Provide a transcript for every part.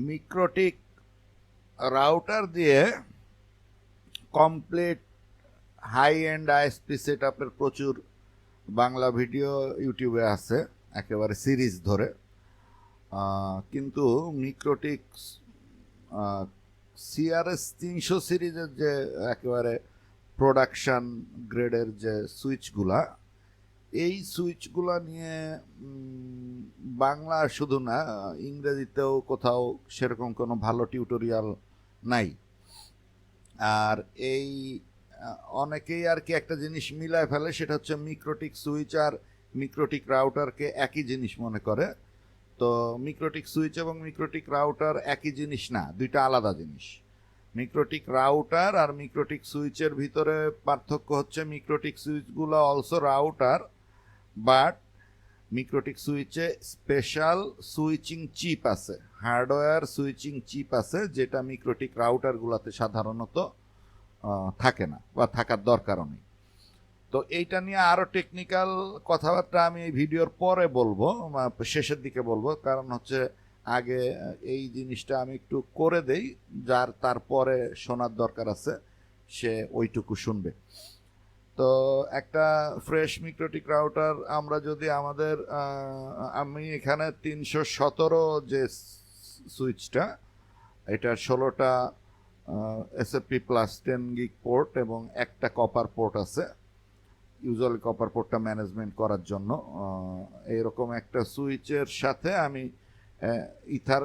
মিক্রোটিক router দিয়ে complete high end ISP set আপের প্রচুর বাংলা ভিডিও ইউটিউবে আছে একেবারে সিরিজ ধরে। কিন্তু মিক্রোটিক সিআরএস 300 সিরিজের যে একেবারে প্রোডাকশন গ্রেডের যে সুইচগুলা, এই সুইচগুলা নিয়ে বাংলা শুধু না, ইংরেজিতেও কোথাও সেরকম কোনো ভালো টিউটোরিয়াল নাই। আর এই অনেকেই আর কি একটা জিনিস মিলায় ফেলে, সেটা হচ্ছে মিক্রোটিক সুইচ আর মিক্রোটিক রাউটারকে একই জিনিস মনে করে। তো মিক্রোটিক সুইচ এবং মিক্রোটিক রাউটার একই জিনিস না, দুইটা আলাদা জিনিস। মিক্রোটিক রাউটার আর মিক্রোটিক সুইচের ভিতরে পার্থক্য হচ্ছে মিক্রোটিক সুইচগুলো অলসো রাউটার, বাট মিক্রোটিক সুইচে স্পেশাল সুইচিং চিপ আছে, হার্ডওয়্যার সুইচিং চিপ আছে, যেটা মিক্রোটিক রাউটারগুলোতে সাধারণত থাকে না বা থাকার দরকারও নেই। তো এইটা নিয়ে আরও টেকনিক্যাল কথাবার্তা আমি এই ভিডিওর পরে বলবো, শেষের দিকে বলবো, কারণ হচ্ছে আগে এই জিনিসটা আমি একটু করে দেই, যার তারপরে শোনার দরকার আছে সে ওইটুকু শুনবে। তো একটা ফ্রেশ মিক্রোটিক রাউটার আমরা যদি আমাদের আমি এখানে 317 যে সুইচটা, এটা 16টা এসএফপি প্লাস 10 গিগ পোর্ট এবং একটা কপার পোর্ট আছে, ইউজুয়ালি কপার পোর্টটা ম্যানেজমেন্ট করার জন্য। এইরকম একটা সুইচের সাথে আমি ইথার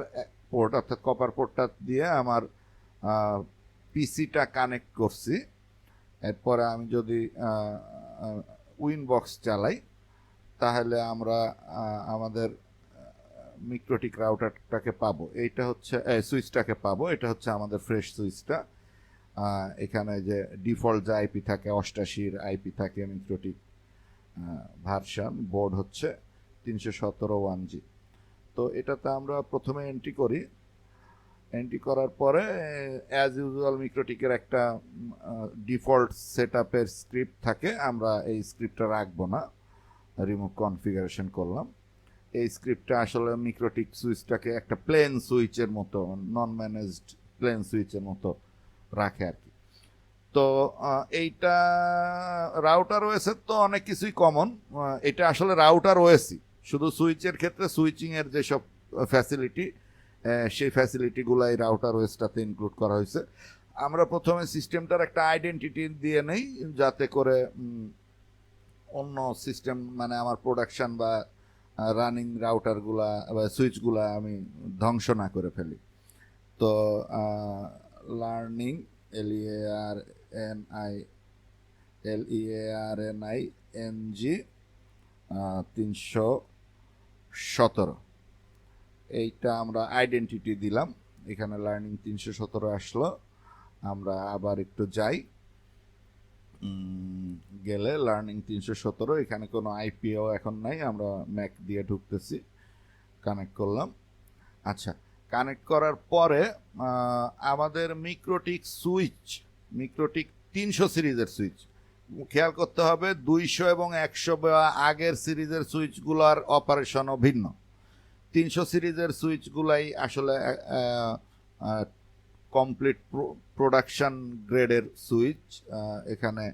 পোর্ট অর্থাৎ কপার পোর্টটা দিয়ে আমার পিসিটা কানেক্ট করছি। এরপরে আমি যদি উইনবক্স চালাই তাহলে আমরা আমাদের মিক্রোটিক রাউটারটাকে পাবো, এইটা হচ্ছে সুইচটাকে পাবো, এটা হচ্ছে আমাদের ফ্রেশ সুইচটা। এখানে যে ডিফল্ট যে আইপি থাকে 88 আইপি থাকে, মিক্রোটিক ভার্সন, বোর্ড হচ্ছে 317 1G। তো এটাতে আমরা প্রথমে এন্ট্রি করি, এন্ট্রি করার পরে অ্যাজ ইউজুয়াল মিক্রোটিকের একটা ডিফল্ট সেট আপের স্ক্রিপ্ট থাকে, আমরা এই স্ক্রিপ্টটা রাখবো না, রিমুভ কনফিগারেশন করলাম। এই স্ক্রিপ্টটা আসলে মিক্রোটিক সুইচটাকে একটা প্লেন সুইচের মতো, নন ম্যানেজড প্লেন সুইচের মতো রাখে আর কি। তো এইটা রাউটার ওএসের তো অনেক কিছুই কমন, এটা আসলে রাউটার ওএসই, শুধু সুইচের ক্ষেত্রে সুইচিংয়ের যেসব ফ্যাসিলিটি সেই ফ্যাসিলিটিগুলো এই রাউটার ওএসটাতে ইনক্লুড করা হয়েছে। আমরা প্রথমে সিস্টেমটার একটা আইডেন্টিটি দিয়ে নেই, যাতে করে অন্য সিস্টেম মানে আমার প্রোডাকশন বা রানিং রাউটারগুলা বা সুইচগুলা আমি ধ্বংস না করে ফেলি। তো লার্নিং LEARNING 317, এইটা আমরা আইডেন্টিটি দিলাম। এখানে লার্নিং 317 আসলো। আমরা আবার একটু যাই, গেলে লার্নিং 317, এখানে কোনো আইপিও এখন নাই, আমরা ম্যাক দিয়ে ঢুকতেছি, কানেক্ট করলাম। আচ্ছা, কানেক্ট করার পরে আমাদের মিক্রোটিক সুইচ, মিক্রোটিক 300 সিরিজের সুইচ, খেয়াল করতে হবে 200 এবং 100 বা আগের সিরিজের সুইচগুলোর অপারেশনও ভিন্ন। 300 সিরিজের সুইচগুলাই আসলে কমপ্লিট প্রোডাকশন গ্রেডের সুইচ। এখানে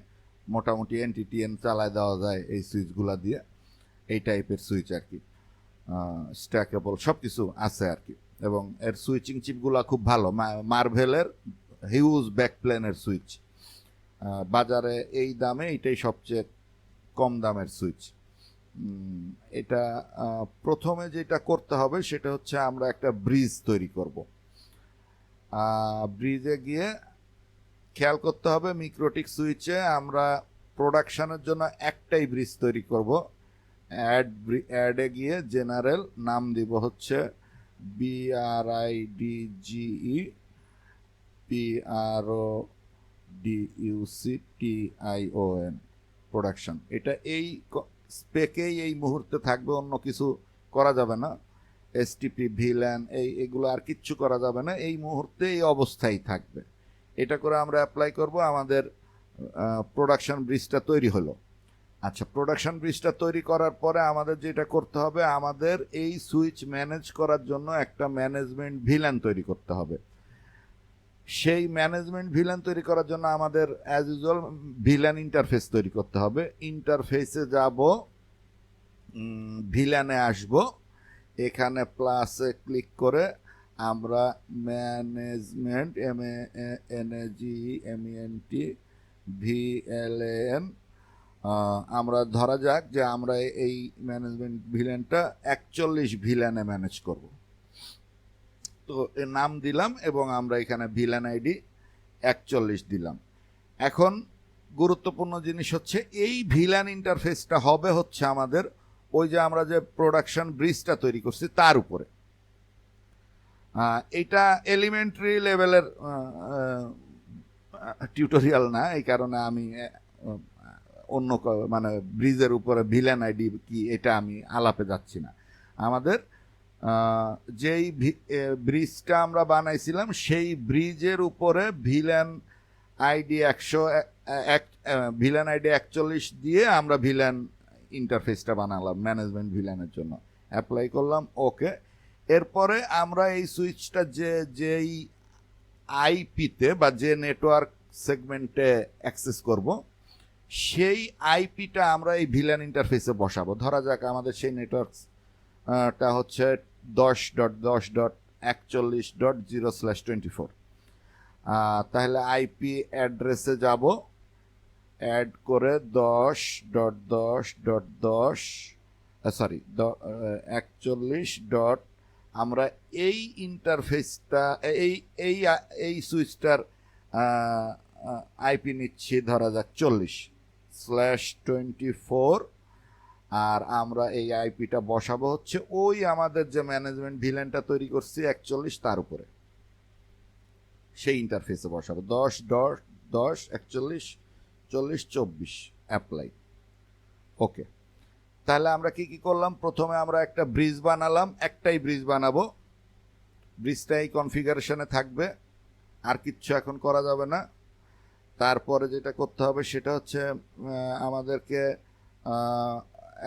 মোটামুটি এনটিটিএন চালায় দেওয়া যায় এই সুইচগুলা দিয়ে, এই টাইপের সুইচ আর কি, স্ট্যাকেবল সব কিছু আছে আর কি। এবং এর সুইচিং চিপগুলা খুব ভালো, মার্ভেলের হিউজ ব্যাকপ্লেনের সুইচ, বাজারে এই দামে এইটাই সবচেয়ে কম দামের সুইচ। এটা প্রথমে যেটা করতে হবে সেটা হচ্ছে আমরা একটা ব্রিজ তৈরি করব। ব্রিজে গিয়ে খেয়াল করতে হবে মিক্রোটিক সুইচে আমরা প্রোডাকশনের জন্য একটাই ব্রিজ তৈরি করব। অ্যাডে গিয়ে জেনারেল নাম দিব হচ্ছে BRIDGE PRODUCTION প্রোডাকশন। এটা এই স্পেকেই এই মুহূর্তে থাকবে, অন্য কিছু করা যাবে না। এসটিপি ভিল্যান এগুলো আর কিচ্ছু করা যাবে না, এই মুহূর্তে এই অবস্থায় থাকবে। এটা করে আমরা অ্যাপ্লাই করব, আমাদের প্রোডাকশন ব্রিজটা তৈরি হলো। আচ্ছা, প্রোডাকশন ব্রিজটা তৈরি করার পরে আমাদের যেটা করতে হবে, আমাদের এই সুইচ ম্যানেজ করার জন্য একটা ম্যানেজমেন্ট ভিলেন তৈরি করতে হবে। সেই ম্যানেজমেন্ট ভিলেন তৈরি করার জন্য আমাদের অ্যাজ ইউজুয়াল ভিলেন ইন্টারফেস তৈরি করতে হবে। ইন্টারফেসে যাব, ভিলেনে আসব, এখানে প্লাসে ক্লিক করে আমরা ম্যানেজমেন্ট MANEGMENT VLAN, আমরা ধরা যাক যে আমরা এই ম্যানেজমেন্ট ভিলেনটা 41 ভিলেনে ম্যানেজ করব। তো এর নাম দিলাম এবং আমরা এখানে ভিলেন আইডি 41 দিলাম। এখন গুরুত্বপূর্ণ জিনিস হচ্ছে এই ভিলেন ইন্টারফেসটা হবে হচ্ছে আমাদের ওই যে আমরা যে প্রোডাকশন ব্রিজটা তৈরি করছি তার উপরে। এটা এলিমেন্টারি লেভেলের টিউটোরিয়াল না, এই কারণে আমি অন্য মানে ব্রিজের উপরে ভিলেন আইডি কি এটা আমি আলাপে যাচ্ছি না। আমাদের যেই ব্রিজটা আমরা বানাইছিলাম সেই ব্রিজের উপরে ভিলেন আইডি 41 দিয়ে আমরা ভিলেন ইন্টারফেসটা বানালাম ম্যানেজমেন্ট ভিলেনের জন্য। অ্যাপ্লাই করলাম, ওকে। এরপরে আমরা এই সুইচটা যেই আইপিতে বা যে নেটওয়ার্ক সেগমেন্টে অ্যাক্সেস করব সেই আইপিটা আমরা এই ভিলেন ইন্টারফেসে বসাবো। ধরা যাক আমাদের সেই নেটওয়ার্কটা হচ্ছে 10.10.41.0/24। তাহলে আইপি অ্যাড্রেসে যাব, অ্যাড করে 10.10.10 আমরা এই ইন্টারফেসটা এই সুইচটার আইপি নিচ্ছি ধরা যাক 40/24, আর আমরা এই আইপিটা বসাবো হচ্ছে ওই আমাদের যে ম্যানেজমেন্ট ভিলেনটা তৈরি করছি 41 তার উপরে, সেই ইন্টারফেসে বসাবো 10.10.41.40.24। অ্যাপ্লাই, ওকে। তাহলে আমরা কি করলাম, প্রথমে আমরা একটা ব্রিজ বানালাম, একটাই ব্রিজ বানাবো, ব্রিজটা এই কনফিগারেশনে থাকবে, আর কিচ্ছু এখন করা যাবে না। তারপরে যেটা করতে হবে সেটা হচ্ছে আমাদেরকে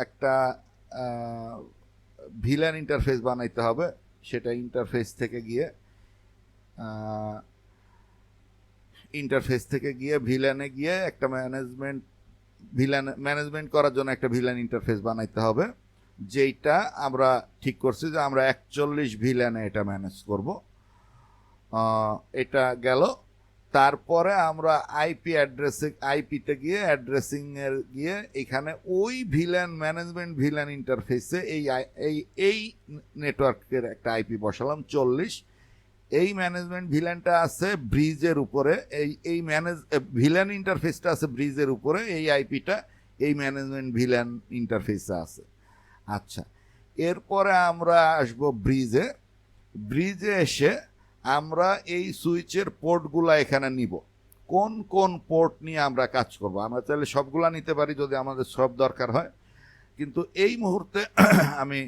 একটা ভিলেন ইন্টারফেস বানাইতে হবে। সেটা ইন্টারফেস থেকে গিয়ে ভিলেনে গিয়ে একটা ম্যানেজমেন্ট করার জন্য একটা ভিলেন ইন্টারফেস বানাইতে হবে, যেইটা আমরা ঠিক করছি যে আমরা 41 ভিলেনে এটা ম্যানেজ করব। এটা গেল। তারপরে আমরা আইপিতে গিয়ে অ্যাড্রেসিংয়ের গিয়ে এখানে ওই ম্যানেজমেন্ট ভিলেন ইন্টারফেসে এই নেটওয়ার্কের একটা আইপি বসালাম 40। এই ম্যানেজমেন্ট ভিলেনটা আছে ব্রিজের উপরে, এই ভিলেন ইন্টারফেসটা আছে ব্রিজের উপরে, এই আইপিটা এই ম্যানেজমেন্ট ভিলেন ইন্টারফেসে আছে। আচ্ছা, এরপরে আমরা আসবো ব্রিজে এসে আমরা এই সুইচের পোর্টগুলা এখানে নিব। কোন কোন পোর্ট নিয়ে আমরা কাজ করব, আমরা চাইলে সবগুলা নিতে পারি যদি আমাদের সব দরকার হয়, কিন্তু এই মুহূর্তে আমি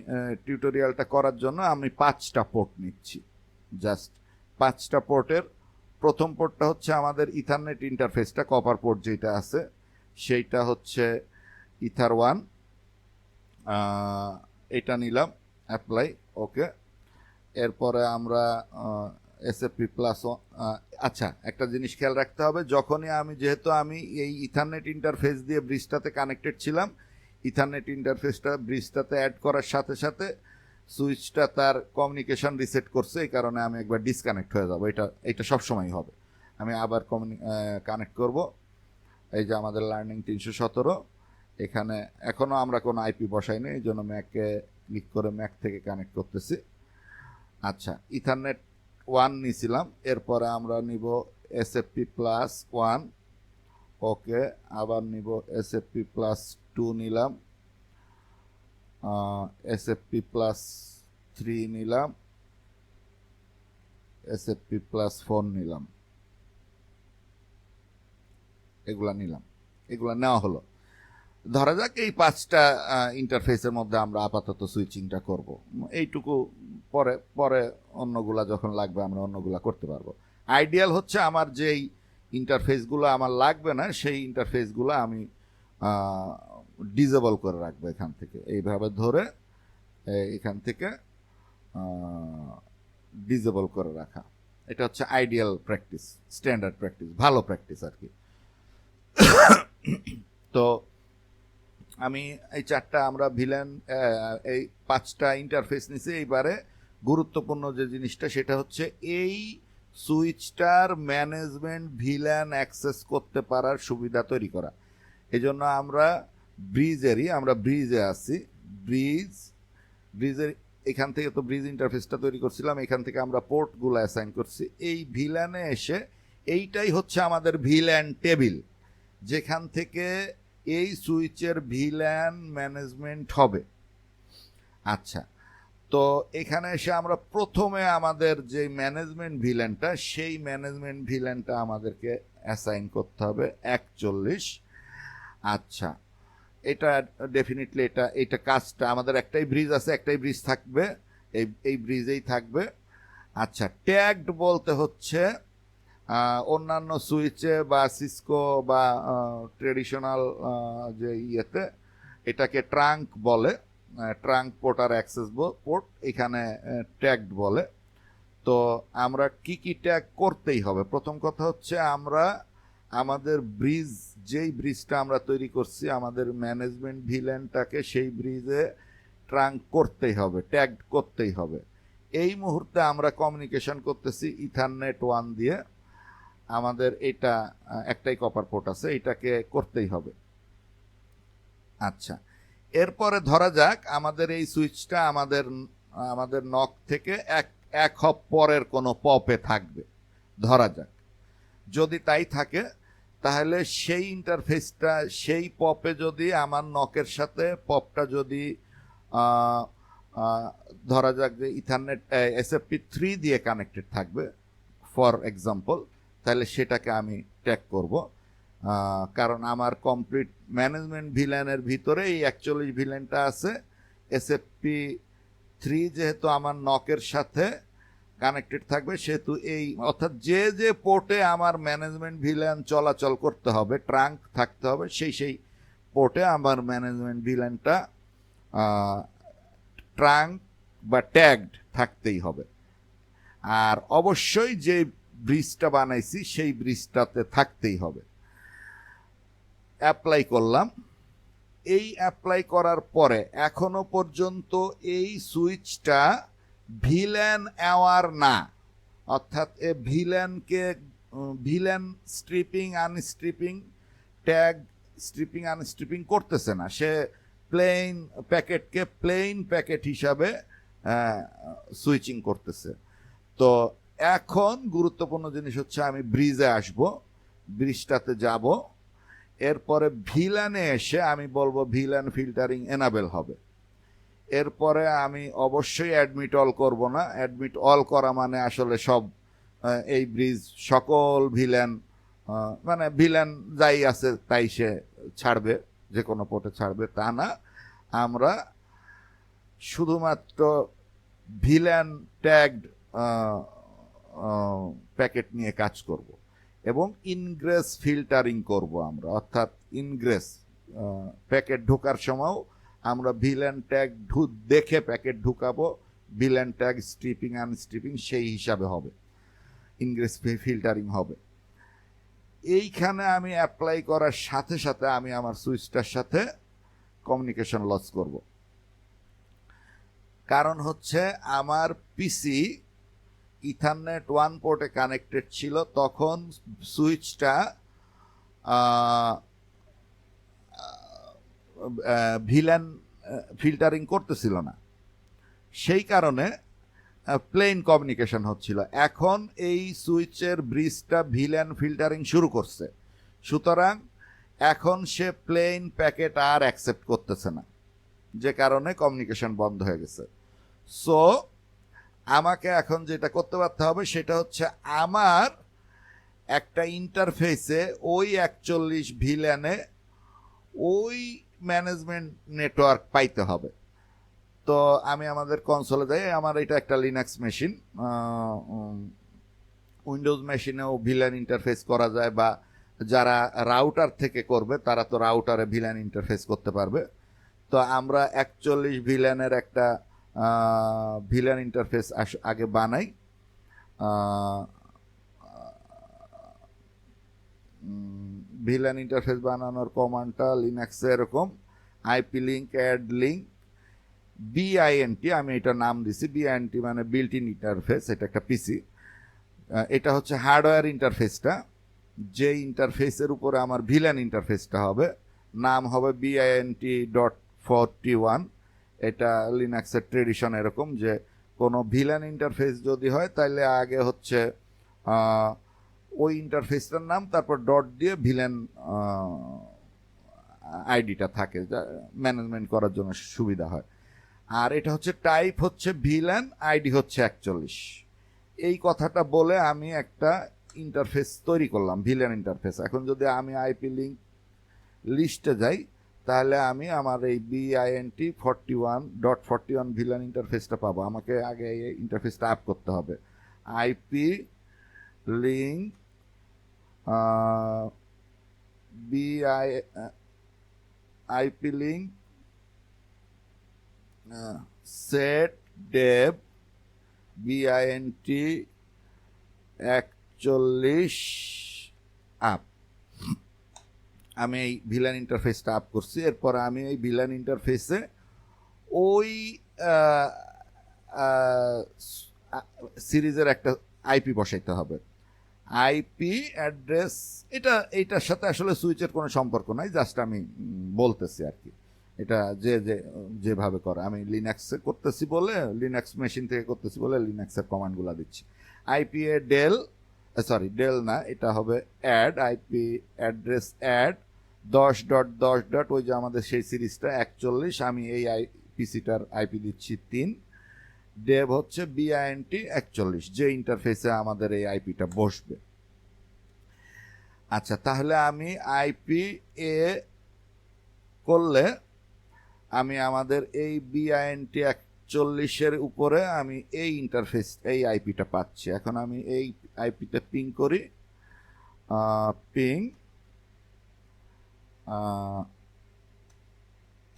টিউটোরিয়ালটা করার জন্য আমি 5টা পোর্ট নিচ্ছি। জাস্ট 5টা পোর্টের প্রথম পোর্টটা হচ্ছে আমাদের ইথারনেট ইন্টারফেসটা, কপার পোর্ট যেটা আছে সেইটা হচ্ছে ইথার 1, এটা নিলাম, অ্যাপ্লাই, ওকে। এরপরে আমরা এসএফপি প্লাস। আচ্ছা, একটা জিনিস খেয়াল রাখতে হবে, যেহেতু আমি এই ইথারনেট ইন্টারফেস দিয়ে ব্রিজটাতে কানেক্টেড ছিলাম, ইথারনেট ইন্টারফেসটা ব্রিজটাতে অ্যাড করার সাথে সাথে সুইচটা তার কমিউনিকেশন রিসেট করছে, এই কারণে আমি একবার ডিসকানেক্ট হয়ে যাবো। এটা সবসময় হবে। আমি আবার কানেক্ট করব। এই যে আমাদের লার্নিং 317, এখানে এখনও আমরা কোনো আইপি বসাইনি, এই জন্য ম্যাকে ক্লিক করে ম্যাক থেকে কানেক্ট করতেছি। আচ্ছা, ইথারনেট 1 নিয়েছিলাম, এরপরে আমরা নিব এসএফপি প্লাস 1, ওকে। আবার নিব এসএফপি প্লাস 2 নিলাম, এসএফপি প্লাস 3 নিলাম, এসএফপি প্লাস 4 নিলাম, এগুলা নেওয়া হলো। ধরা যাক এই 5টা ইন্টারফেসের মধ্যে আমরা আপাতত সুইচিংটা করব। এইটুকু পরে অন্যগুলা যখন লাগবে আমরা অন্যগুলা করতে পারবো। আইডিয়াল হচ্ছে আমার যেই ইন্টারফেসগুলো আমার লাগবে না সেই ইন্টারফেসগুলো আমি ডিসেবল করে রাখবো এখান থেকে, এইভাবে ধরে এখান থেকে ডিসেবল করে রাখা। এটা হচ্ছে আইডিয়াল প্র্যাকটিস, স্ট্যান্ডার্ড প্র্যাকটিস, ভালো প্র্যাকটিস আর কি। তো আমি এই চারটা আমরা ভিলেন, এই 5টা ইন্টারফেস নিছি। এইবারে গুরুত্বপূর্ণ যে জিনিসটা সেটা হচ্ছে এই সুইচটার ম্যানেজমেন্ট ভিলেন অ্যাক্সেস করতে পারার সুবিধা তৈরি করা। এই জন্য আমরা ব্রিজে আছি। ব্রিজের এখান থেকে তো ব্রিজ ইন্টারফেসটা তৈরি করছিলাম, এখান থেকে আমরা পোর্টগুলো অ্যাসাইন করছি। এই ভিল্যানে এসে এইটাই হচ্ছে আমাদের ভিল্যান টেবিল, যেখান থেকে এই সুইচের ভিল্যান ম্যানেজমেন্ট হবে। আচ্ছা, তো এখানে এসে আমরা প্রথমে আমাদের যে ম্যানেজমেন্ট ভিল্যানটা, সেই ম্যানেজমেন্ট ভিল্যানটা আমাদেরকে অ্যাসাইন করতে হবে 41। আচ্ছা, এটা ডেফিনেটলি এটা কাজটা আমাদের একটাই ব্রিজ আছে, একটাই ব্রিজ থাকবে, এই ব্রিজেই থাকবে। আচ্ছা, ট্যাগড বলতে হচ্ছে অন্যান্য সুইচে বা সিসকো বা ট্রেডিশনাল যে ইয়েতে এটাকে ট্রাঙ্ক বলে, ট্রাঙ্ক পোর্ট আর অ্যাক্সেস পোর্ট, এখানে ট্যাগড বলে। তো আমরা কি ট্যাগ করতেই হবে। প্রথম কথা হচ্ছে আমরা আমাদের ব্রিজ, যেই ব্রিজটা আমরা তৈরি করছি, আমাদের ম্যানেজমেন্ট ভিলেনটাকে সেই ব্রিজে ট্রাঙ্ক করতেই হবে, ট্যাগ করতেই হবে। এই মুহূর্তে আমরা কমিউনিকেশন করতেছি ইথারনেট 1 দিয়ে, আমাদের এটা একটাই কপার পোর্ট আছে, এটাকে করতেই হবে। আচ্ছা, এরপরে ধরা যাক আমাদের এই সুইচটা আমাদের নক থেকে এক হপ পরের কোনো পপে থাকবে, ধরা যাক। যদি তাই থাকে তাহলে সেই ইন্টারফেসটা, সেই পপে যদি আমার নকের সাথে পপটা যদি ধরা যাক যে ইথারনেট SFP3 দিয়ে কানেক্টেড থাকবে ফর এক্সাম্পল, তাহলে সেটাকে আমি ট্যাগ করব। কারণ আমার কমপ্লিট ম্যানেজমেন্ট ভিলেনের ভিতরে এই 41 ভিলেনটা আছে। SFP3 যেহেতু আমার নকের সাথে কানেক্টেড থাকবে, সেহেতু এই অর্থাৎ যে পোর্টে আমার ম্যানেজমেন্ট ভিলেন চলাচল করতে হবে, ট্রাঙ্ক থাকতে হবে, সেই পোর্টে আমার ম্যানেজমেন্ট ভিলেনটা ট্রাঙ্ক বা ট্যাগড থাকতেই হবে। আর অবশ্যই যে ব্রিজটা বানাইছি সেই ব্রিজটাতে থাকতেই হবে। অ্যাপ্লাই করলাম। এই অ্যাপ্লাই করার পরে এখনো পর্যন্ত এই সুইচটা ভিলেন অ্যাওয়ার না, অর্থাৎ এ ভিলেন স্ট্রিপিং আনস্ট্রিপিং, ট্যাগ স্ট্রিপিং আনস্ট্রিপিং করতেছে না। সে প্লেন প্যাকেটকে প্লেন প্যাকেট হিসাবে সুইচিং করতেছে। তো এখন গুরুত্বপূর্ণ জিনিস হচ্ছে আমি ব্রিজে আসব, ব্রিজটাতে যাব, এরপরে ভিলেনে এসে আমি বলবো ভিলেন ফিল্টারিং এনাবেল হবে। এরপরে আমি অবশ্যই অ্যাডমিট অল করব না। অ্যাডমিট অল করা মানে আসলে সব এই ব্রিজ সকল ভিলেন, মানে ভিলেন যাই আছে তাই সে ছাড়বে, যে কোনো পোর্টে ছাড়বে তা না। আমরা শুধুমাত্র ভিলেন ট্যাগড প্যাকেট নিয়ে কাজ করব এবং ইনগ্রেস ফিল্টারিং করব আমরা, অর্থাৎ ইনগ্রেস প্যাকেট ঢোকার সময়ও আমরা ভিলেন ট্যাগ দেখে প্যাকেট ঢুকাবো, ভিলেন ট্যাগ স্ট্রিপিং আনস্ট্রিপিং সেই হিসাবে হবে, ইনগ্রেস ফিল্টারিং হবে। এইখানে আমি অ্যাপ্লাই করার সাথে সাথে আমি আমার সুইচটার সাথে কমিউনিকেশন লস করব। কারণ হচ্ছে আমার পিসি ইথারনেট 1 পোর্টে কানেক্টেড ছিল, তখন সুইচটা ভিলেন ফিল্টারিং করতেছিল না, সেই কারণে প্লেন কমিউনিকেশন হচ্ছিল। এখন এই সুইচের ব্রিজটা ভিলেন ফিল্টারিং শুরু করছে, সুতরাং এখন সে প্লেন প্যাকেট আর অ্যাকসেপ্ট করতেছে না, যে কারণে কমিউনিকেশন বন্ধ হয়ে গেছে। সো আমাকে এখন যেটা করতে পারতে হবে সেটা হচ্ছে আমার একটা ইন্টারফেসে ওই 41 ভিলেনে ওই ম্যানেজমেন্ট নেটওয়ার্ক পাইতে হবে। তো আমি আমাদের কনসোলে যাই। আমার এটা একটা লিনাক্স মেশিন, উইন্ডোজ মেশিনেও ভিলেন ইন্টারফেস করা যায় বা যারা রাউটার থেকে করবে তারা তো রাউটারে ভিলেন ইন্টারফেস করতে পারবে। তো আমরা 41 ভিলেনের একটা ভিলেন ইন্টারফেস আগে বানাই। ভিলেন ইন্টারফেস বানানোর কমান্ডটা লিনাক্সে এরকম: আইপি লিঙ্ক অ্যাড লিঙ্ক বিআইএনটি, আমি এটা নাম দিছি বিআইএনটি মানে বিল্ট ইন ইন্টারফেস, এটা একটা পিসি। এটা হচ্ছে হার্ডওয়্যার ইন্টারফেসটা, যে ইন্টারফেসের উপরে আমার ভিলেন ইন্টারফেসটা হবে, নাম হবে BINT.41। এটা লিনাক্সের ট্রেডিশন এরকম যে কোনো ভিলেন ইন্টারফেস যদি হয় তাহলে আগে হচ্ছে ওই ইন্টারফেসটার নাম, তারপর ডট দিয়ে ভিলেন আইডিটা থাকে, যা ম্যানেজমেন্ট করার জন্য সুবিধা হয়। আর এটা হচ্ছে টাইপ হচ্ছে ভিলেন, আইডি হচ্ছে 41। এই কথাটা বলে আমি একটা ইন্টারফেস তৈরি করলাম, ভিলেন ইন্টারফেস। এখন যদি আমি আইপি লিঙ্ক লিস্টে যাই তাহলে আমি আমার এই BINT.41 ভিলেন ইন্টারফেসটা পাবো। আমাকে আগে এই ইন্টারফেসটা আপ করতে হবে। IP link IP link set Dave BINT41 up. আমি এই ভিলেন ইন্টারফেসটা আপ করছি। এরপর আমি এই ভিলেন ইন্টারফেসে ওই সিরিজের একটা আইপি বসাইতে হবে। আইপি অ্যাড্রেস, এইটার সাথে আসলে সুইচের কোনো সম্পর্ক নাই, জাস্ট আমি বলতেছি আর কি। এটা যেভাবে করে, আমি লিনাক্সে করতেছি বলে, লিনাক্স মেশিন থেকে করতেছি বলে লিনাক্সের কমান্ডগুলো দিচ্ছি। IP a del, sorry del না, এটা হবে অ্যাড, আইপি অ্যাড্রেস অ্যাড 10.10. ওই যে আমাদের সেই সিরিজটা 41, আমি এই পিসিটার আইপি দিচ্ছি 3, ডেভ হচ্ছে BINT41, যে ইন্টারফেসে আমাদের এই আইপিটা বসবে। আচ্ছা, তাহলে আমি আইপি এ করলে আমি আমাদের এই BINT41 উপরে আমি এই ইন্টারফেস, এই আইপিটা পাচ্ছি। এখন আমি এই আইপিতে পিং করি, পিং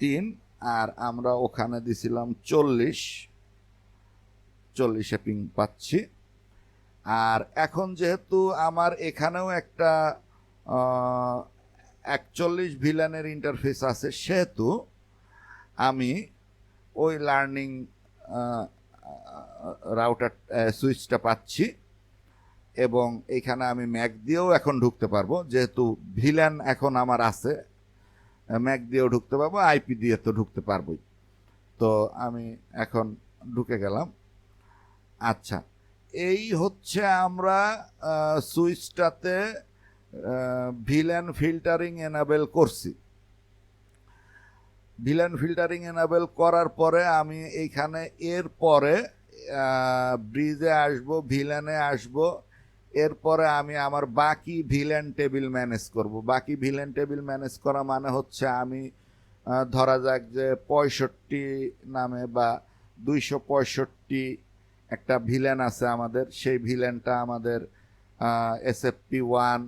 3, আর আমরা ওখানে দিছিলাম 40 পিং পাচ্ছি। আর এখন যেহেতু আমার এখানেও একটা 41 ভিলেনের ইন্টারফেস আছে, সেহেতু আমি ওই লার্নিং রাউটার সুইচটা পাচ্ছি, এবং এখানে আমি ম্যাক দিয়েও এখন ঢুকতে পারবো, যেহেতু ভিলেন এখন আমার আছে, ম্যাক দিয়েও ঢুকতে পারবো, আইপি দিয়ে তো ঢুকতে পারবোই। তো আমি এখন ঢুকে গেলাম। আচ্ছা, এই হচ্ছে আমরা সুইচটাতে ভিলেন ফিল্টারিং এনাবেল করছি। ভিলেন ফিল্টারিং এনাবেল করার পরে আমি এইখানে এরপরে ব্রিজে আসব, ভিলেনে আসব, এরপরে আমি আমার বাকি ভিলেন টেবিল ম্যানেজ করব। বাকি ভিলেন টেবিল ম্যানেজ করা মানে হচ্ছে আমি ধরা যাক যে 65 নামে বা 265 একটা ভিলেন আছে আমাদের, সেই ভিলেনটা আমাদের SFP1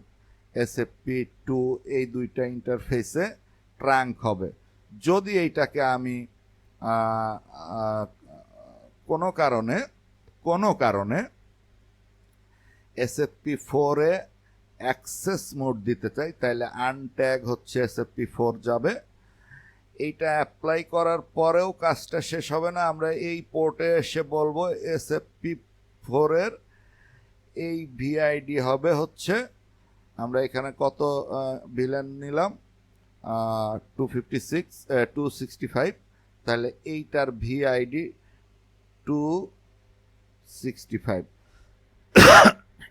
SFP2 এই দুইটা ইন্টারফেসে ট্রাঙ্ক হবে। যদি এইটাকে আমি কোনো কারণে SFP4 এ অ্যাক্সেস মোড দিতে চাই, তাহলে আনট্যাগ হচ্ছে SFP4 যাবে। এইটা অ্যাপ্লাই করার পরেও কাজটা শেষ হবে না, আমরা এই পোর্টে এসে বলবো SFP4 এর এই ভিআইডি হবে হচ্ছে, আমরা এখানে কত ভিলেন নিলাম 265, তাহলে এইটার ভিআইডি 265।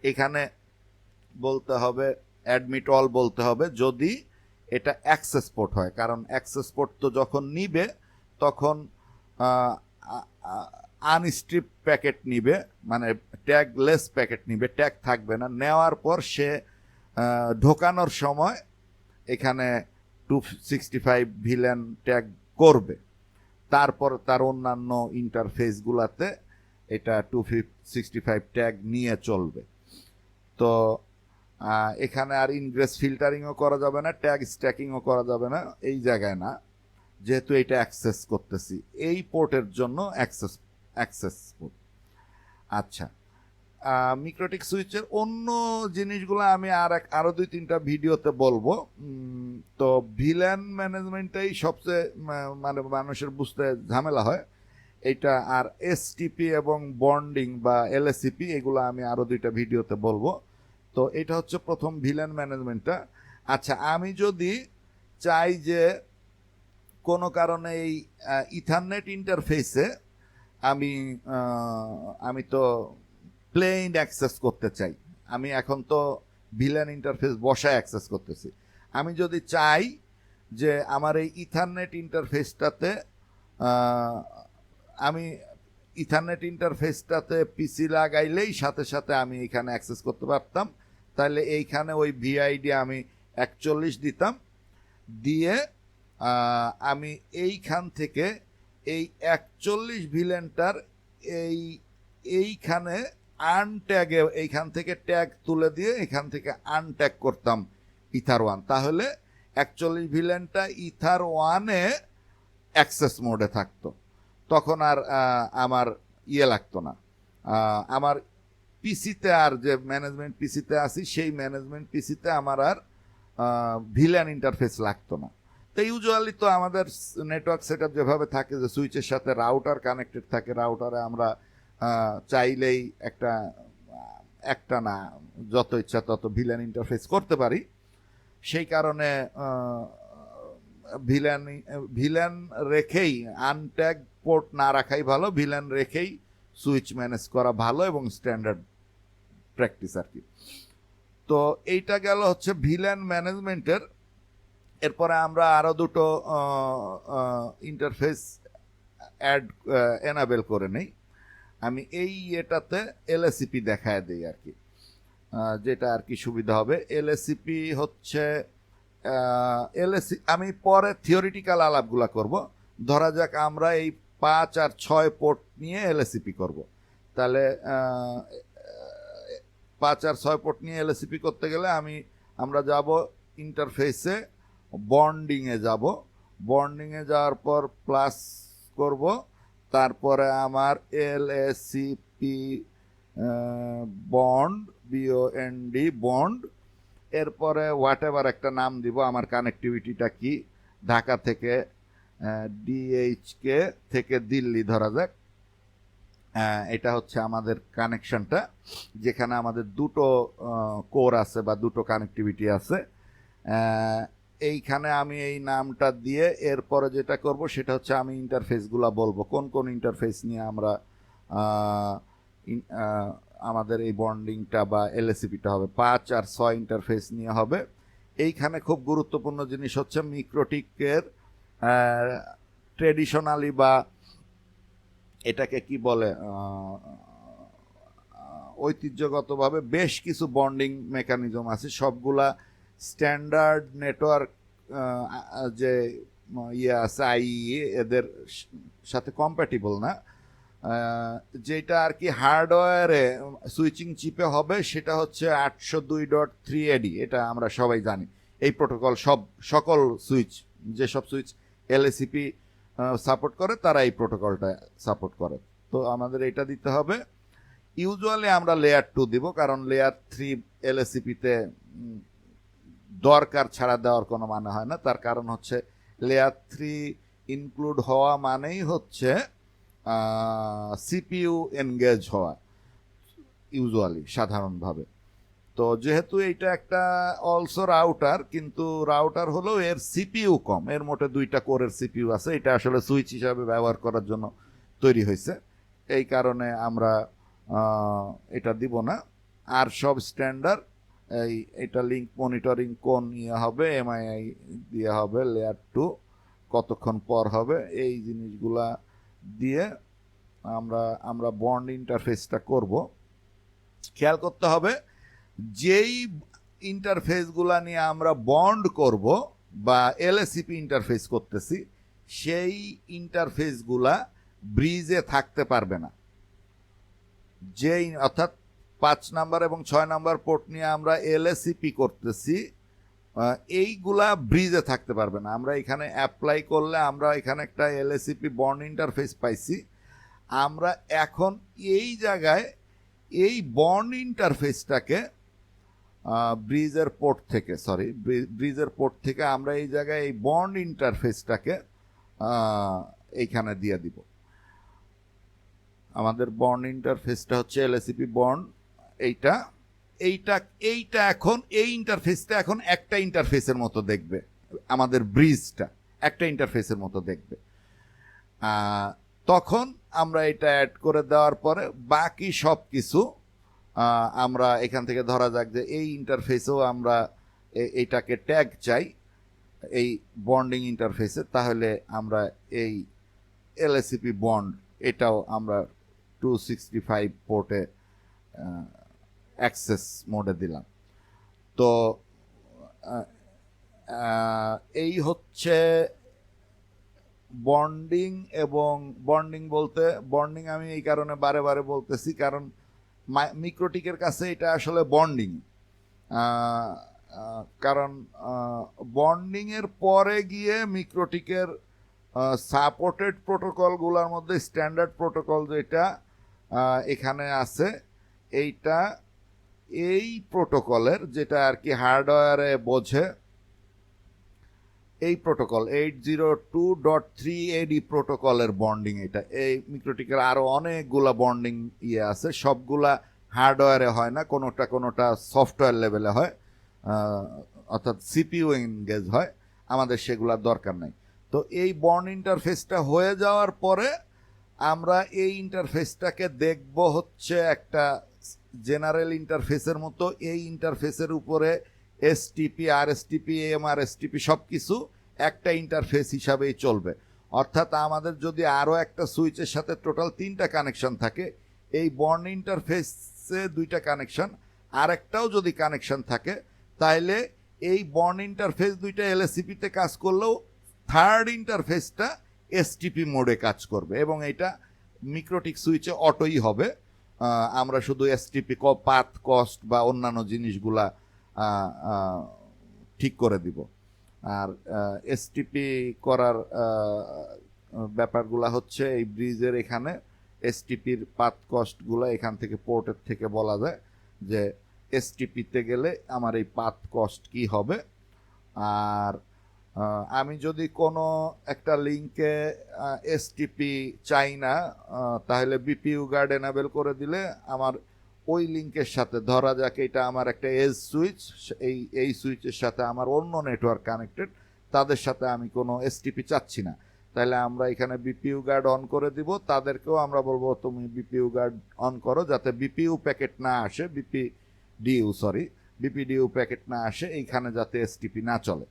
এখানে বলতে হবে অ্যাডমিট অল বলতে হবে যদি এটা অ্যাক্সেস পোর্ট হয়, কারণ অ্যাক্সেস পোর্ট তো যখন নিবে তখন আনস্ট্রিপ প্যাকেট নিবে, মানে ট্যাগলেস প্যাকেট নিবে, ট্যাগ থাকবে না। নেওয়ার পর সে ঢোকানোর সময় এখানে 265 ভিলেন ট্যাগ করবে, তারপর তার অন্যান্য ইন্টারফেসগুলোতে এটা 265 ট্যাগ নিয়ে চলবে। তো এখানে আর ইনগ্রেস ফিল্টারিংও করা যাবে না, ট্যাগ স্ট্যাকিংও করা যাবে না এই জায়গায় না, যেহেতু এটা অ্যাক্সেস করতেছি এই পোর্টের জন্য অ্যাক্সেস পোর্ট। আচ্ছা, মিক্রোটিক সুইচের অন্য জিনিসগুলো আমি আরো 2-3টা ভিডিওতে বলবো। তো ভিল্যান ম্যানেজমেন্টটাই সবচেয়ে মানে মানুষের বুঝতে ঝামেলা হয় এটা। আর এসটিপি এবং বন্ডিং বা এলএসিপি এগুলো আমি আরো 2টা ভিডিওতে বলবো। তো এটা হচ্ছে প্রথম ভিল্যান ম্যানেজমেন্টটা। আচ্ছা, আমি যদি চাই যে কোনো কারণে এই ইথারনেট ইন্টারফেসে আমি তো প্লেন অ্যাক্সেস করতে চাই, আমি এখন তো ভিল্যান ইন্টারফেস বসায় অ্যাক্সেস করতেছি। আমি যদি চাই যে আমার এই ইথারনেট ইন্টারফেসটাতে আমি ইথারনেট ইন্টারফেসটাতে পিসি লাগাইলেই সাথে সাথে আমি এখানে অ্যাক্সেস করতে পারতাম, তাহলে এইখানে ওই ভিআইডি আমি 41 দিতাম, দিয়ে আমি এইখান থেকে এই 41 ভিলেনটার এইখানে আনট্যাগে এইখান থেকে ট্যাগ তুলে দিয়ে এখান থেকে আনট্যাগ করতাম ইথার 1, তাহলে 41 ভিলেনটা ইথার 1-এ অ্যাক্সেস মোডে থাকতো, তখন আর আমার লাগতো না, আমার পিসিতে আর যে ম্যানেজমেন্ট পিসিতে আসি সেই ম্যানেজমেন্ট পিসিতে আমার আর ভিল্যান ইন্টারফেস লাগতো না। তো ইউজুয়ালি তো আমাদের নেটওয়ার্ক সেটআপ যেভাবে থাকে যে সুইচের সাথে রাউটার কানেক্টেড থাকে, রাউটারে আমরা চাইলেই একটা না যত ইচ্ছা তত ভিল্যান ইন্টারফেস করতে পারি। সেই কারণে ভিল্যান রেখেই আনট্যাগ পোর্ট না রাখাই ভালো, ভিল্যান রেখেই সুইচ ম্যানেজ করা ভালো এবং স্ট্যান্ডার্ড প্র্যাকটিস আর কি। তো এইটা গেল হচ্ছে ভিল্যান ম্যানেজমেন্টের। এরপরে আমরা আরো 2টো ইন্টারফেস এনাবেল করে নেই। আমি এটাতে এলএসিপি দেখায় দিই আর কি, যেটা আর কি সুবিধা হবে। এলএসিপি হচ্ছে আমি পরে থিওরিটিক্যাল আলাপগুলা করব। ধরা যাক আমরা এই 5 আর 6 পোর্ট নিয়ে এলএসিপি করব, তাহলে 5 আর 6 পোর্ট নিয়ে এলএসিপি করতে গেলে আমরা যাব ইন্টারফেসে, বন্ডিংয়ে যাব, বন্ডিংয়ে যাওয়ার পর প্লাস করব, তারপরে আমার এলএসিপি বন্ড বিওএনডি বন্ড, এরপরে হোয়াট এভার একটা নাম দিব, আমার কানেক্টিভিটিটা কি, ঢাকা থেকে ডিএইচকে থেকে দিল্লি ধরা যাক, এটা হচ্ছে আমাদের কানেকশনটা, যেখানে আমাদের 2টো কোর আছে বা 2টো কানেক্টিভিটি আছে। এইখানে আমি এই নামটা দিয়ে এরপরে যেটা করব সেটা হচ্ছে আমি ইন্টারফেসগুলো বলবো, কোন কোন ইন্টারফেস নিয়ে আমরা আমাদের এই বন্ডিংটা বা এলএসিপিটা হবে। 5 আর 6 ইন্টারফেস নিয়ে হবে। এইখানে খুব গুরুত্বপূর্ণ জিনিস হচ্ছে মিক্রোটিকের ট্রেডিশনালি বা এটাকে কি বলে ঐতিহ্যগতভাবে বেশ কিছু বন্ডিং মেকানিজম আছে, সবগুলা স্ট্যান্ডার্ড নেটওয়ার্ক যে আছে আইই এদের সাথে কম্প্যাটিবল না। যেটা আর কি হার্ডওয়্যারে সুইচিং চিপে হবে সেটা হচ্ছে 802.3AD, এটা আমরা সবাই জানি। এই প্রোটোকল সকল সুইচ, যেসব সুইচ এলএসিপি সাপোর্ট করে তারা এই প্রোটোকলটা সাপোর্ট করে। তো আমাদের এটা দিতে হবে। ইউজুয়ালি আমরা লেয়ার 2 দিব, কারণ লেয়ার 3 এলএসিপিতে দরকার ছাড়া দেওয়ার কোনো মানে হয় না। তার কারণ হচ্ছে লেয়ার 3 ইনক্লুড হওয়া মানেই হচ্ছে সিপিইউ এনগেজ হওয়া ইউজুয়ালি সাধারণভাবে। তো যেহেতু এইটা একটা অলসো রাউটার, কিন্তু রাউটার হলেও এর সিপিইউ কম, এর মোটে 2টা কোরের সিপিইউ আছে, এটা আসলে সুইচ হিসাবে ব্যবহার করার জন্য তৈরি হয়েছে, এই কারণে আমরা এটা দিব না। আর সব স্ট্যান্ডার্ড এটা লিঙ্ক মনিটরিং কোন হবে, এমআইআই দিয়ে হবে, লেয়ার 2 কতক্ষণ পর হবে, এই জিনিসগুলা দিয়ে আমরা বন্ড ইন্টারফেসটা করব। খেয়াল করতে হবে যেই ইন্টারফেসগুলা নিয়ে আমরা বন্ড করব বা এলএসিপি ইন্টারফেস করতেছি সেই ইন্টারফেসগুলা ব্রিজে থাকতে পারবে না। অর্থাৎ 5 নাম্বার এবং 6 নাম্বার পোর্ট নিয়ে আমরা এলএসিপি করতেছি, এইগুলা ব্রিজে থাকতে পারবে না। আমরা এখানে অ্যাপ্লাই করলে আমরা এখানে একটা এলএসিপি বন্ড ইন্টারফেস পাইছি। আমরা এখন এই জায়গায় এই বন্ড ইন্টারফেসটাকে ব্রিজের পোর্ট থেকে আমরা এই জায়গায় এই বন্ড ইন্টারফেসটাকে এইখানে দিয়ে দিব। আমাদের বন্ড ইন্টারফেসটা হচ্ছে এলএসিপি বন্ড, এইটা এখন এই ইন্টারফেসটা এখন একটা ইন্টারফেসের মতো দেখবে, আমাদের ব্রিজটা একটা ইন্টারফেসের মতো দেখবে। তখন আমরা এটা অ্যাড করে দেওয়ার পরে বাকি সব কিছু আমরা এখান থেকে ধরা যাক যে এই ইন্টারফেসেও আমরা এইটাকে ট্যাগ চাই এই বন্ডিং ইন্টারফেসে, তাহলে আমরা এই এলএসিপি বন্ড এটাও আমরা 265 পোর্টে অ্যাক্সেস মোডে দিলাম। তো এই হচ্ছে বন্ডিং। এবং বন্ডিং আমি এই কারণে বারে বারে বলতেছি, কারণ মিক্রোটিকের কাছে এটা আসলে বন্ডিং। কারণ বন্ডিংয়ের পরে গিয়ে মিক্রোটিকের সাপোর্টেড প্রোটোকলগুলোর মধ্যে স্ট্যান্ডার্ড প্রোটোকল যেটা এখানে আছে, এইটা এই প্রোটোকলের যেটা আর কি হার্ডওয়্যারে বোঝে, এই প্রোটোকল 802.3 এডি প্রোটোকলের বন্ডিং এটা। এই মিক্রোটিকের আরও অনেকগুলা বন্ডিং আছে, সবগুলা হার্ডওয়্যারে হয় না, কোনোটা সফটওয়্যার লেভেলে হয়, অর্থাৎ সিপিইউ এনগেজ হয়, আমাদের সেগুলার দরকার নাই। তো এই বন্ড ইন্টারফেসটা হয়ে যাওয়ার পরে আমরা এই ইন্টারফেসটাকে দেখব হচ্ছে একটা জেনারেল ইন্টারফেসের মতো। এই ইন্টারফেসের উপরে এসটিপি, আরএসটিপি, এমআরএসটিপি সব কিছু একটা ইন্টারফেস হিসাবেই চলবে। অর্থাৎ আমাদের যদি আরও একটা সুইচের সাথে টোটাল 3টা কানেকশন থাকে, এই বন্ড ইন্টারফেসে 2টা কানেকশন, আরেকটাও যদি কানেকশন থাকে, তাহলে এই বন্ড ইন্টারফেস 2টা এলএসিপিতে কাজ করলেও থার্ড ইন্টারফেসটা এসটিপি মোডে কাজ করবে, এবং এটা মিক্রোটিক সুইচে অটোই হবে। আমরা শুধু এসটিপি পাথ কস্ট বা অন্যান্য জিনিসগুলা ঠিক করে দিব। আর এসটিপি করার ব্যাপারগুলা হচ্ছে এই ব্রিজের এখানে এসটিপির পাথ কস্টগুলো এখান থেকে পোর্টের থেকে বলা যায় যে এসটিপিতে গেলে আমার এই পাথ কস্ট কি হবে। আর আমি যদি কোনো একটা লিঙ্কে এসটিপি চাই না, তাহলে বিপিইউ গার্ড এনেবল করে দিলে আমার ওই লিঙ্কের সাথে, ধরা যাক এটা আমার একটা এজ সুইচ, এই সুইচের সাথে আমার অন্য নেটওয়ার্ক কানেক্টেড, তাদের সাথে আমি কোনো এসটিপি চাচ্ছি না, তাহলে আমরা এখানে বিপিইউ গার্ড অন করে দিব। তাদেরকেও আমরা বলবো তুমি বিপিইউ গার্ড অন করো, যাতে বিপিইউ প্যাকেট না আসে, বিপিডিউ প্যাকেট না আসে এইখানে, যাতে এসটিপি না চলে,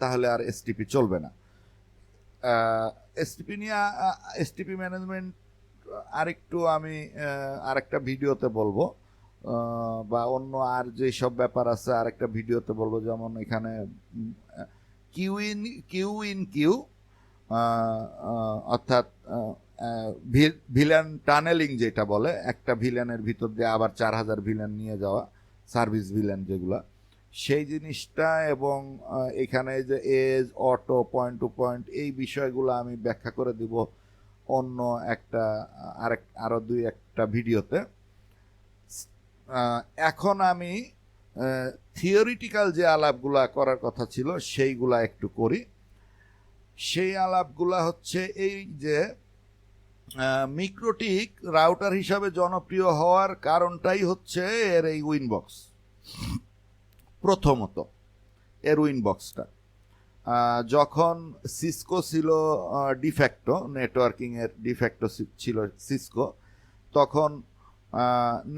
তাহলে আর এসটিপি চলবে না। এসটিপি ম্যানেজমেন্ট আরেকটু আমি আরেকটা ভিডিওতে বলবো, বা অন্য আর যেসব ব্যাপার আছে আরেকটা ভিডিওতে বলবো। যেমন এখানে কিউ অর্থাৎ ভিলেন টানেলিং যেটা বলে, একটা ভিলেনের ভিতর দিয়ে আবার 4000 ভিলেন নিয়ে যাওয়া, সার্ভিস ভিলেন যেগুলা, সেই জিনিসটা। এবং এখানে যে edge, auto, point to point, এই বিষয়গুলো আমি ব্যাখ্যা করে দিব অন্য একটা আরো 2-1টা ভিডিওতে। এখন আমি থিওরিটিক্যাল যে আলাপগুলা করার কথা ছিল সেইগুলা একটু করি। সেই আলাপগুলা হচ্ছে এই যে মিক্রোটিক রাউটার হিসাবে জনপ্রিয় হওয়ার কারণটাই হচ্ছে এর এই উইনবক্স। প্রথমত এর উইনবক্সটা, যখন সিসকো ছিল ডিফ্যাক্টো, নেটওয়ার্কিংয়ের ডিফ্যাক্টো ছিল সিসকো, তখন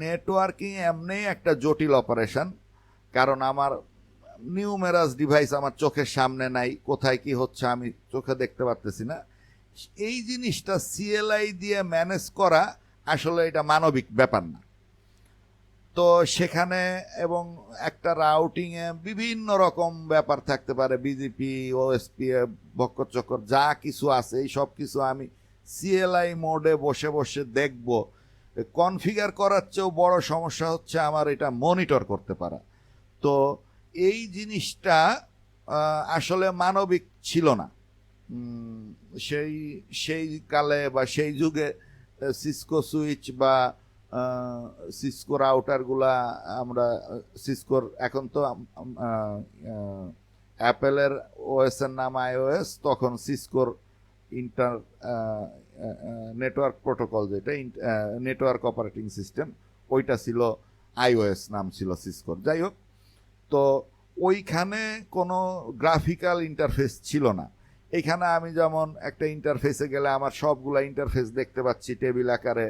নেটওয়ার্কিং এমনি একটা জটিল অপারেশন। কারণ আমার নিউমেরাস ডিভাইস আমার চোখের সামনে নাই, কোথায় কি হচ্ছে আমি চোখে দেখতে পারতেছি না। এই জিনিসটা সিএলআই দিয়ে ম্যানেজ করা আসলে এটা মানবিক ব্যাপার না। তো সেখানে এবং একটা রাউটিংয়ে বিভিন্ন রকম ব্যাপার থাকতে পারে, বিজিপি, ওএসপি, বক্করচক্কর যা কিছু আছে, এই সব কিছু আমি সিএলআই মোডে বসে বসে দেখব কনফিগার করার চেয়েও বড় সমস্যা হচ্ছে আমার এটা মনিটর করতে পারা। তো এই জিনিসটা আসলে মানবিক ছিল না। সেই সেই কালে বা সেই যুগে সিসকো সুইচ বা সিসকো রাউটারগুলা আমরা সিসকোর, এখন তো অ্যাপেলের ওএস এর নাম আইওএস, তখন সিসকোর ইন্টার নেটওয়ার্ক প্রোটোকল, যেটা নেটওয়ার্ক অপারেটিং সিস্টেম, ওইটা ছিল আইওএস, নাম ছিল সিসকোর। যাই হোক, তো ওইখানে কোনো গ্রাফিক্যাল ইন্টারফেস ছিল না। এইখানে আমি যেমন একটা ইন্টারফেসে গেলে আমার সবগুলা ইন্টারফেস দেখতে পাচ্ছি, টেবিল আকারে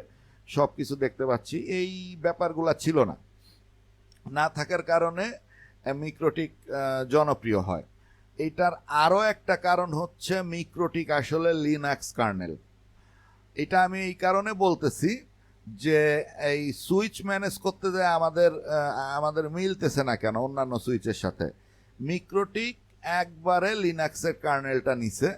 সব কিছু দেখতে পাচ্ছি, এই ব্যাপারগুলা ছিল না। না থাকার কারণে মিক্রোটিক জনপ্রিয় হয়। এটার আরও একটা কারণ হচ্ছে মিক্রোটিক আসলে লিনাক্স কার্নেল। এটা আমি এই কারণে বলতেছি যে এই সুইচ ম্যানেজ করতে যায় আমাদের মিলতেছে না কেন অন্যান্য সুইচের সাথে। মিক্রোটিক একবারে লিনাক্সের কার্নেলটা নিছে।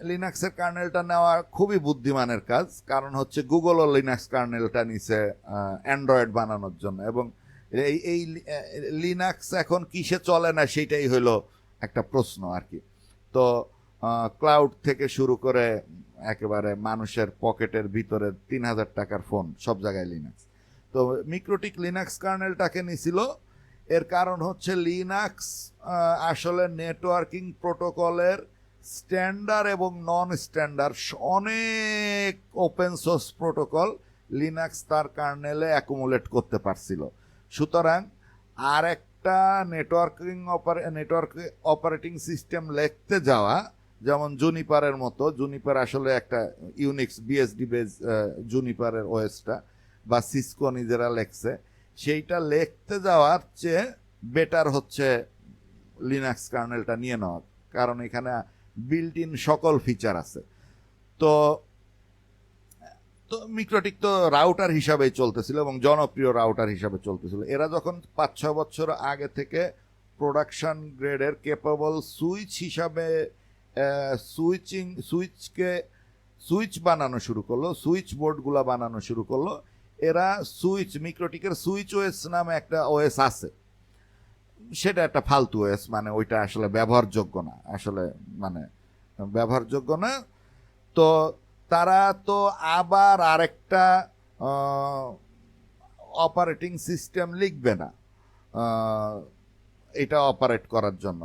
লিনাক্সের কার্নেলটা নেওয়া খুবই বুদ্ধিমানের কাজ, কারণ হচ্ছে গুগলও লিনাক্স কার্নেলটা নিছে অ্যান্ড্রয়েড বানানোর জন্য। এবং এই লিনাক্স এখন কিসে চলে না সেটাই হলো একটা প্রশ্ন আর কি। তো ক্লাউড থেকে শুরু করে একেবারে মানুষের পকেটের ভিতরে 3000 টাকার ফোন, সব জায়গায় লিনাক্স। তো মিক্রোটিক লিনাক্স কার্নেলটাকে নিছিল। এর কারণ হচ্ছে লিনাক্স আসলে নেটওয়ার্কিং প্রোটোকলের স্ট্যান্ডার্ড এবং নন স্ট্যান্ডার্ড অনেক ওপেন সোর্স প্রোটোকল লিনাক্স তার কার্নেলে অ্যাকুমুলেট করতে পারছিল। সুতরাং আর একটা নেটওয়ার্ক অপারেটিং সিস্টেম লিখতে যাওয়া, যেমন জুনিপারের মতো, জুনিপার আসলে একটা ইউনিক্স বিএসডি বেস জুনিপারের ওএসটা, বা সিসকো নিজেরা লেখছে, সেইটা লিখতে যাওয়ার চেয়ে বেটার হচ্ছে লিনাক্স কার্নেলটা নিয়ে নেওয়া, কারণ এখানে বিল্ট ইন সকল ফিচার আছে। তো মিক্রোটিক তো রাউটার হিসাবেই চলতেছিল এবং জনপ্রিয় রাউটার হিসাবে চলতেছিল। এরা যখন 5-6 বছর আগে থেকে প্রোডাকশন গ্রেডের কেপেবল সুইচ হিসাবে সুইচ বানানো শুরু করলো, সুইচ বোর্ডগুলো বানানো শুরু করলো, এরা মিক্রোটিকের সুইচ ওএস নামে একটা ওএস আছে, সেটা একটা ফালতু ওএস, মানে ওইটা আসলে ব্যবহারযোগ্য না, ব্যবহারযোগ্য না। তো তারা তো আবার আরেকটা অপারেটিং সিস্টেম লিখবে না এটা অপারেট করার জন্য।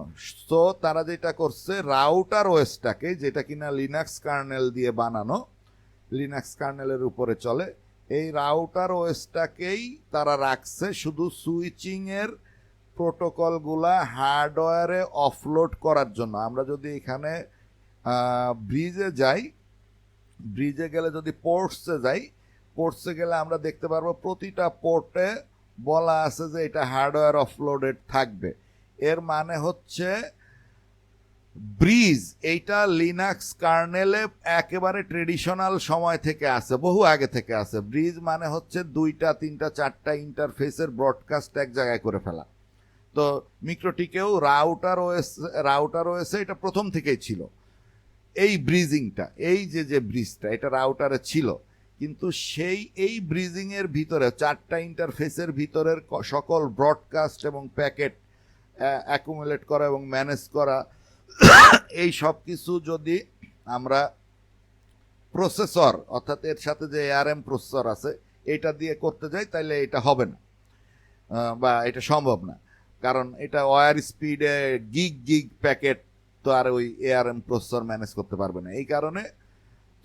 তো তারা যেটা করছে, রাউটার ওএসটাকে, যেটা কিনা লিনাক্স কার্নেল দিয়ে বানানো, লিনাক্স কার্নেলের উপরে চলে, এই রাউটার ওএসটাকেই তারা রাখছে শুধু সুইচিংয়ের প্রোটোকলগুলা হার্ডওয়্যারে অফলোড করার জন্য। আমরা যদি এখানে ব্রিজে যাই, ব্রিজে গেলে যদি পোর্টসে গেলে আমরা দেখতে পারবো প্রতিটা পোর্টে বলা আছে যে এটা হার্ডওয়্যার অফলোডেড থাকবে। এর মানে হচ্ছে ব্রিজ এইটা লিনাক্স কার্নেলে একেবারে ট্রেডিশনাল সময় থেকে আছে, বহু আগে থেকে আছে। ব্রিজ মানে হচ্ছে 2টা 3টা 4টা ইন্টারফেসের ব্রডকাস্ট এক জায়গায় করে ফেলা। তো মিক্রোটিকেও রাউটার ওএস এটা প্রথম থেকেই ছিল এই ব্রিজিংটা, এই যে ব্রিজটা, এটা রাউটারে ছিল। কিন্তু এই ব্রিজিং এর ভিতরে 4টা ইন্টারফেসের ভিতরের সকল ব্রডকাস্ট এবং প্যাকেট অ্যাকুমুলেট করা এবং ম্যানেজ করা, এই সব কিছু যদি আমরা প্রসেসর, অর্থাৎ এর সাথে যে ARM প্রসেসর আছে, এটা দিয়ে করতে যাই, তাইলে এটা হবে না, বা এটা সম্ভব না। কারণ এটা ওয়্যার স্পিডে গিগ প্যাকেট তো আর ওই ARM প্রসেসর ম্যানেজ করতে পারবে না। এই কারণে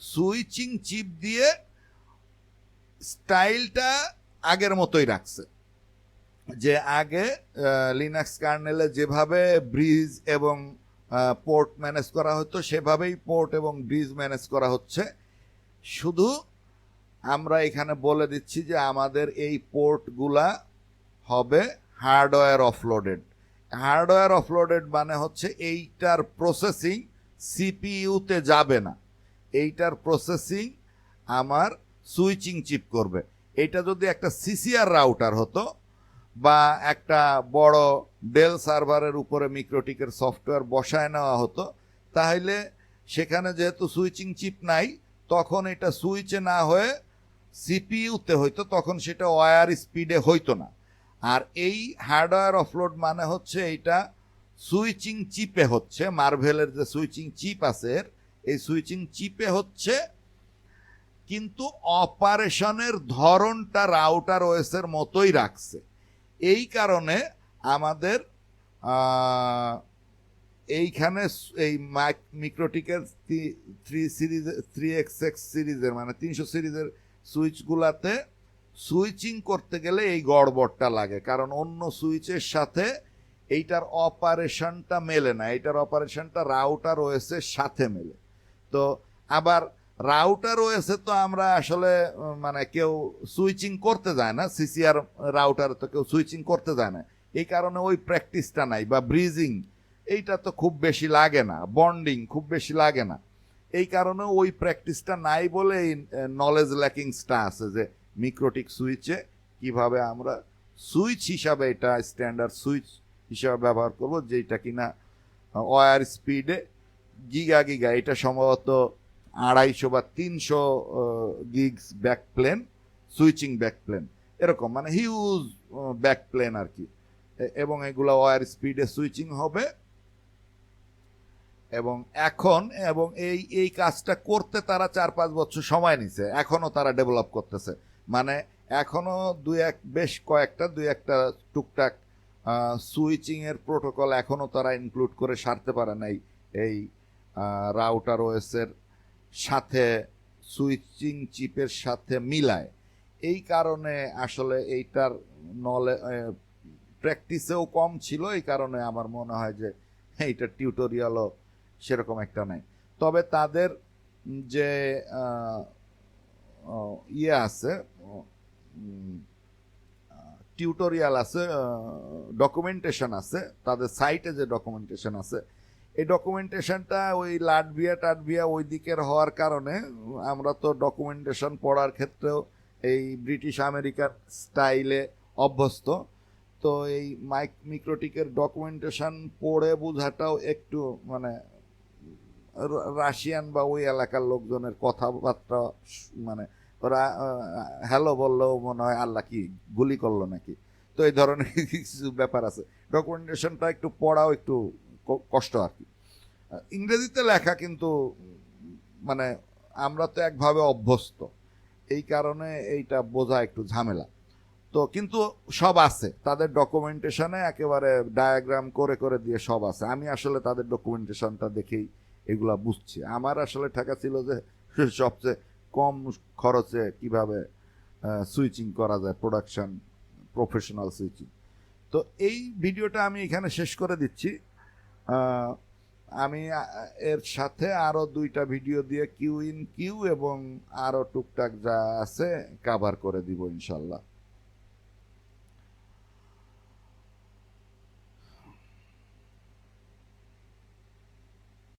সুইচিং চিপ দিয়ে স্টাইলটা আগের মতোই রাখছে, যে আগে লিনাক্স কার্নেলে যেভাবে ব্রিজ এবং পোর্ট ম্যানেজ করা হতো, সেভাবেই পোর্ট এবং ব্রিজ ম্যানেজ করা হচ্ছে। শুধু আমরা এখানে বলে দিচ্ছি যে আমাদের এই পোর্টগুলা হবে হার্ডওয়্যার অফলোডেড। হার্ডওয়্যার অফলোডেড মানে হচ্ছে এইটার প্রসেসিং সিপিইউতে যাবে না, এইটার প্রসেসিং আমার সুইচিং চিপ করবে। এইটা যদি একটা সিসিআর রাউটার হতো বা একটা বড় ডেল সার্ভারের উপরে মিক্রোটিকের সফটওয়্যার বসায় নেওয়া হতো, তাহলে সেখানে যেহেতু সুইচিং চিপ নাই, তখন এটা সুইচে না হয়ে সিপিইউতে হইতো, তখন সেটা ওয়্যার স্পিডে হইতো না। আর এই হার্ডওয়্যার অফলোড মানে হচ্ছে এইটা সুইচিং চিপে হচ্ছে, মার্ভেলের যে সুইচিং চিপ আছে এই সুইচিং চিপে হচ্ছে, কিন্তু অপারেশনের ধরনটা রাউটার ওএসের মতোই রাখছে। এই কারণে আমাদের এইখানে এই মিক্রোটিকের 3XX সিরিজের মানে 300 সিরিজের সুইচগুলাতে সুইচিং করতে গেলে এই গড়বড়টা লাগে, কারণ অন্য সুইচের সাথে এইটার অপারেশনটা মেলে না, এইটার অপারেশনটা রাউটার ওএসের সাথে মেলে। তো আবার রাউটার ওএসে তো আমরা আসলে মানে কেউ সুইচিং করতে যায় না, সিসিআর রাউটার তো কেউ সুইচিং করতে যায় না, এই কারণে ওই প্র্যাকটিসটা নাই, বা ব্রিজিং এইটা তো খুব বেশি লাগে না, বন্ডিং খুব বেশি লাগে না, এই কারণে ওই প্র্যাকটিসটা নাই বলে এই নলেজ ল্যাকিংসটা আছে যে মিক্রোটিক সুইচে কিভাবে আমরা সুইচ হিসাবে এটা স্ট্যান্ডার্ড সুইচ হিসাবে ব্যবহার করব, যেটা কিনা ওয়্যার স্পিডে গিগা গিগা, এটা সম্ভবত 250 বা 300 গিগস ব্যাকপ্লেন, সুইচিং ব্যাকপ্লেন এরকম, মানে হিউজ ব্যাকপ্লেন আর কি, এবং এগুলো ওয়্যার স্পিডে সুইচিং হবে। এবং এখন এবং এই কাজটা করতে তারা 4-5 বছর সময় নিছে, এখনো তারা ডেভেলপ করতেছে, মানে এখনো বেশ কয়েকটা টুকটাক সুইচিং এর প্রোটোকল এখনো তারা ইনক্লুড করে সারতে পারে নাই এই রাউটার ওএস এর সাথে, সুইচিং চিপের সাথে মিলায়। এই কারণে আসলে এইটার প্র্যাকটিসেও কম ছিল, এই কারণে আমার মনে হয় যে এইটার টিউটোরিয়ালও সেরকম একটা নাই। তবে তাদের যে ইয়ে আছে, টিউটোরিয়াল আছে, ডকুমেন্টেশন আছে, তাদের সাইটে যে ডকুমেন্টেশন আছে, এই ডকুমেন্টেশনটা ওই লাটভিয়া ওই দিকের হওয়ার কারণে আমরা তো ডকুমেন্টেশন পড়ার ক্ষেত্রেও এই ব্রিটিশ আমেরিকান স্টাইলে অভ্যস্ত, তো এই মিক্রোটিকের ডকুমেন্টেশন পড়ে বোঝাটাও একটু মানে রাশিয়ান বা ওই এলাকার লোকজনের কথাবার্তা, মানে ওরা হ্যালো বললেও মনে হয় আল্লাহ কি গুলি করলো নাকি, তো এই ধরনের কিছু ব্যাপার আছে, ডকুমেন্টেশনটা একটু পড়াও একটু কষ্ট আর কি। ইংরেজিতে লেখা, কিন্তু মানে আমরা তো একভাবে অভ্যস্ত, এই কারণে এইটা বোঝা একটু ঝামেলা। তো কিন্তু সব আছে তাদের ডকুমেন্টেশনে, একেবারে ডায়াগ্রাম করে করে দিয়ে সব আছে। আমি আসলে তাদের ডকুমেন্টেশনটা দেখেই এগুলা বুঝছি। আমার আসলে ঠেকা ছিল যে সবচেয়ে কম খরচে কিভাবে সুইচিং করা যায়, প্রফেশনাল সুইচিং। তো এই ভিডিওটা আমি এখানে শেষ করে দিচ্ছি। আমি এর সাথে আরো 2টা ভিডিও দিয়ে কিউ এবং আরো টুকটাক যা আছে কভার করে দিব ইনশাল্লাহ।